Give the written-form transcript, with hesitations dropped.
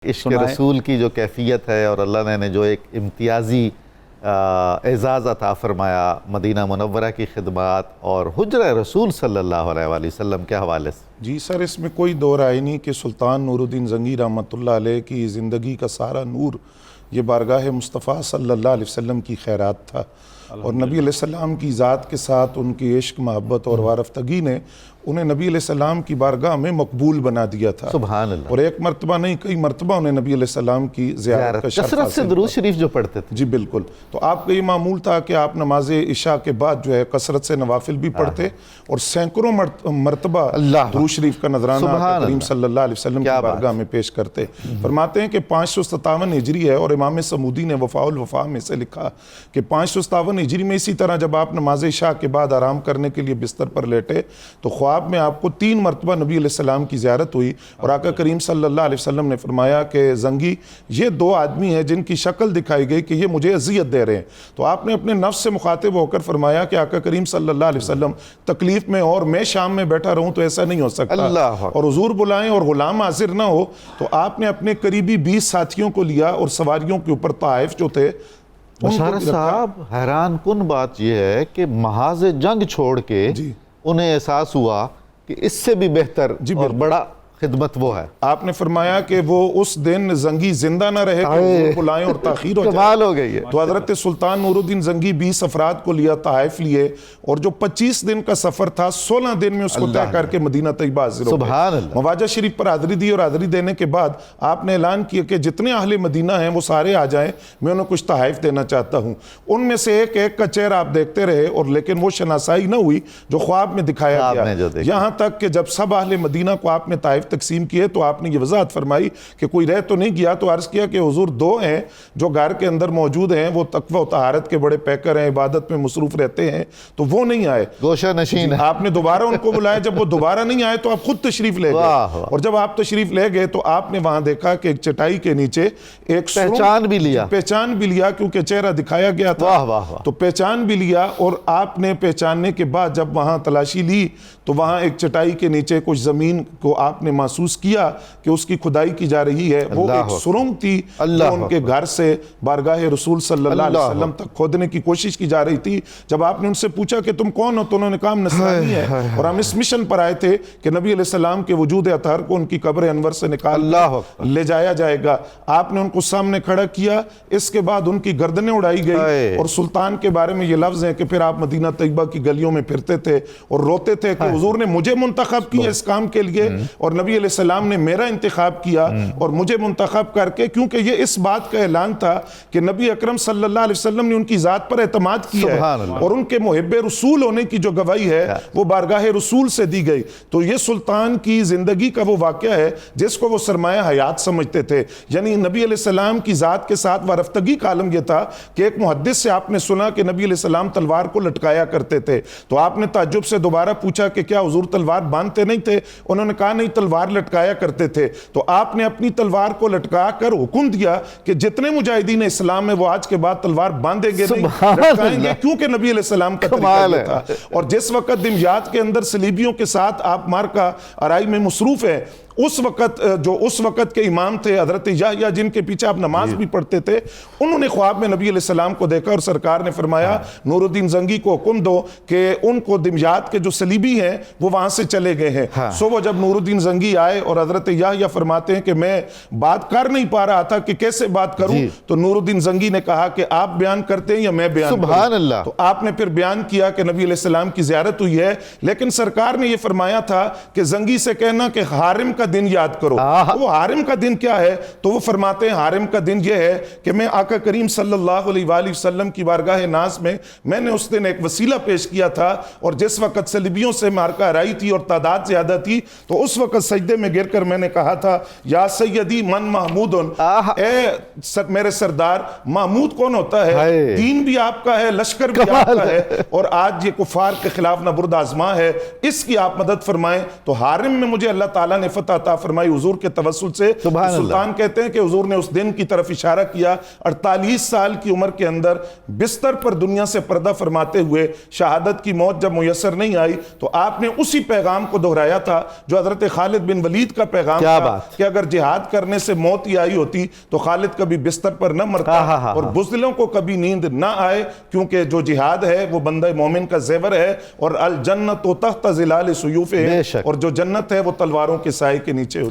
عشق رسول کی جو کیفیت ہے اور اللہ نے جو ایک امتیازی اعزاز عطا فرمایا مدینہ منورہ کی خدمات اور حجرہ رسول صلی اللہ علیہ وآلہ وسلم کے حوالے سے۔ جی سر، اس میں کوئی دو رائے نہیں کہ سلطان نور الدین زنگی رحمۃ اللہ علیہ کی زندگی کا سارا نور یہ بارگاہ مصطفیٰ صلی اللہ علیہ وسلم کی خیرات تھا، اور نبی علیہ السلام کی ذات کے ساتھ ان کی عشق محبت اور وارفتگی نے انہیں نبی علیہ السلام کی بارگاہ میں مقبول بنا دیا تھا۔ سبحان اللہ۔ اور ایک مرتبہ نہیں، کئی مرتبہ انہیں نبی علیہ السلام کی زیارت کا شرف کثرت سے حاصل درود ہوا۔ شریف جو پڑھتے تھے۔ جی بالکل، تو آپ کا یہ معمول تھا کہ آپ نماز عشاء کے بعد جو ہے کثرت سے نوافل بھی پڑھتے اور سینکڑوں مرتبہ درود شریف کا نظرانہ آقا کریم صلی اللہ علیہ وسلم کی بارگاہ میں پیش کرتے۔ فرماتے ہیں کہ 557 ہجری ہے، اور امام سمودی نے وفاء الوفا میں سے لکھا کہ 557 ہجری میں اسی طرح جب آپ نماز عشاء کے بعد آرام کرنے کے لیے بستر پر لیٹے تو خواب میں آپ کو 3 مرتبہ نبی علیہ السلام کی زیارت ہوئی، اور آقا کریم صلی اللہ علیہ وسلم نے فرمایا کہ زنگی یہ 2 آدمی ہیں جن کی شکل دکھائی گئی کہ یہ مجھے اذیت دے رہے ہیں۔ تو آپ نے اپنے نفس سے مخاطب ہو کر فرمایا کہ آقا کریم صلی اللہ علیہ وسلم تکلیف میں اور میں شام میں بیٹھا رہوں تو ایسا نہیں ہو سکتا، اور حضور بلائیں اور غلام حاضر نہ ہو۔ تو آپ نے اپنے قریبی 20 ساتھیوں کو لیا اور سواریوں کے اوپر طائف جو تھے۔ بشارت صاحب، حیران کن بات یہ ہے کہ محاذ جنگ چھوڑ کے انہیں احساس ہوا کہ اس سے بھی بہتر اور بڑا خدمت وہ ہے۔ آپ نے فرمایا کہ وہ اس دن زنگی زندہ نہ رہے کہ حضور بلائیں اور تاخیر ہو جائے۔ کمال ہو گئی ہے۔ تو حضرت سلطان نور الدین زنگی 20 افراد کو لیا، طائف لیے، اور جو 25 دن کا سفر تھا 16 دن میں اس کو طے کر کے مدینہ طیبہ حاضر ہو گئے۔ مواجہ شریف پر حاضری دی، اور حاضری دینے کے بعد آپ نے اعلان کیا کہ جتنے اہل مدینہ ہیں وہ سارے آ جائیں، میں انہیں کچھ تحائف دینا چاہتا ہوں۔ ان میں سے ایک کا چہرہ آپ دیکھتے رہے، اور لیکن وہ شناسائی نہ ہوئی جو خواب میں دکھایا گیا، یہاں تک کہ جب سب اہل مدینہ کو آپ نے تحائف تقسیم کیے تو آپ نے یہ وضاحت فرمائی کہ کوئی رہ تو نہیں گیا، تو عرض کیا کہ حضور 2 ہیں جو گھر کے اندر موجود ہیں، وہ تقوی و طہارت کے بڑے پیکر ہیں، عبادت میں مصروف رہتے ہیں، تو وہ نہیں آئے، گوشہ نشین ہے۔ آپ نے دوبارہ ان کو بلایا، جب وہ دوبارہ نہیں آئے تو آپ خود تشریف لے گئے، اور جب آپ تشریف لے گئے تو آپ نے وہاں دیکھا کہ ایک چٹائی کے نیچے ایک پہچان بھی لیا کیونکہ چہرہ دکھایا گیا تھا، تو پہچان بھی لیا، اور آپ نے پہچاننے کے بعد جب وہاں تلاشی لی تو وہاں ایک چٹائی کے نیچے کچھ زمین کو آپ نے محسوس کیا کہ اس کی کھدائی کی جا رہی ہے۔ وہ ایک سرنگ تھی جو ان کے گھر سے بارگاہ رسول صلی اللہ علیہ وسلم تک کھودنے کی کوشش کی جا رہی تھی۔ جب آپ نے ان سے پوچھا کہ تم کون ہو تو انہوں نے کہا ہم نصرانی ہیں، اور ہم اس مشن پر آئے تھے کہ نبی علیہ السلام کے وجود اطہر کو ان کی قبر انور سے نکال لے جایا جائے گا۔ آپ نے ان کو سامنے کھڑا کیا، اس کے بعد ان کی گردنیں اڑائی گئی، اور سلطان کے بارے میں یہ لفظ ہیں کہ پھر آپ مدینہ طیبہ کی گلیوں میں پھرتے تھے اور روتے تھے کہ حضور نے مجھے منتخب کیا اس کام کے لیے، اور نبی علیہ السلام نے میرا انتخاب کیا اور مجھے منتخب کر کے، کیونکہ یہ اس بات کا اعلان تھا کہ نبی اکرم صلی اللہ علیہ وسلم نے ان کی ذات پر اعتماد کیا ہے، اور ان کے محب رسول ہونے کی جو گواہی ہے وہ بارگاہ رسول سے دی گئی۔ تو یہ سلطان کی زندگی کا وہ واقعہ ہے جس کو وہ سرمایہ حیات سمجھتے تھے، یعنی نبی علیہ السلام کی ذات کے ساتھ وارفتگی کا عالم یہ تھا کہ ایک محدث سے آپ نے سنا کہ نبی علیہ السلام تلوار کو لٹکایا کرتے تھے، تو آپ نے تعجب سے دوبارہ پوچھا کہ کیا حضور تلوار باندھتے نہیں تھے؟ انہوں نے کہا نہیں، تلوار لٹکایا کرتے تھے۔ تو آپ نے اپنی تلوار کو لٹکا کر حکم دیا کہ جتنے مجاہدین اسلام میں وہ آج کے بعد تلوار باندھیں گے نہیں، لٹکائیں گے، کیونکہ نبی علیہ السلام کا طریقہ یہ تھا۔ اور جس وقت دمیاط کے اندر صلیبیوں کے ساتھ آپ مارکا آرائی میں مصروف ہیں، اس وقت کے امام تھے حضرت یحییٰ، جن کے پیچھے آپ نماز بھی پڑھتے تھے، انہوں نے خواب میں نبی علیہ السلام کو دیکھا، اور سرکار نے فرمایا نور الدین زنگی کو حکم دو کہ ان کو دمیاط کے جو صلیبی ہیں وہ وہاں سے چلے گئے ہیں۔ وہ جب نور الدین زنگی آئے اور حضرت یحییٰ فرماتے ہیں کہ میں بات کر نہیں پا رہا تھا کہ کیسے بات کروں، تو نور الدین زنگی نے کہا کہ آپ بیان کرتے ہیں یا میں بیان کروں؟ تو آپ نے پھر بیان کیا کہ نبی علیہ السلام کی زیارت ہوئی ہے، لیکن سرکار نے یہ فرمایا تھا کہ زنگی سے کہنا کہ حارم کا دن یاد کرو۔ وہ حارم کا دن کیا ہے؟ تو وہ فرماتے ہیں حارم کا دن یہ ہے کہ میں آقا کریم صلی اللہ علیہ وآلہ وسلم کی بارگاہ ناز میں نے اس دن ایک وسیلہ پیش کیا تھا، اور جس وقت صلیبیوں سے مارکہ آرائی تھی اور تعداد زیادہ تھی، تو اس وقت سجدے میں گر کر میں نے کہا تھا یا سیدی من محمود، اے میرے سردار، محمود کون ہوتا ہے؟ دین بھی آپ کا ہے، لشکر بھی آپ کا ہے، اور آج یہ کفار کے خلاف نبرد آزما ہے، اس کی آپ مدد فرمائیں۔ تو حارم میں مجھے اللہ تعالیٰ نے فتح سلامت عطا فرمائی حضور کے توسل سے. سلطان کہتے ہیں کہ حضور نے اس دن کی طرف اشارہ کیا 48 سال کی عمر کے اندر بستر پر دنیا سے پردہ فرماتے ہوئے شہادت کی موت جب میسر نہیں آئی تو آپ نے اسی پیغام کو دہرایا تھا جو حضرت خالد بن ولید کا پیغام تھا کہ اگر جہاد کرنے سے موت ہی آئی ہوتی تو خالد کبھی بستر پر نہ مرتا اور بزدلوں کو کبھی نیند نہ آئے، کیونکہ جو جہاد ہے وہ بندہ مومن کا زیور ہے، اور الجنت تحت ظلال سیوف ہے، اور جو جنت ہے وہ تلواروں کے سائے کے نیچے ہوتی ہے.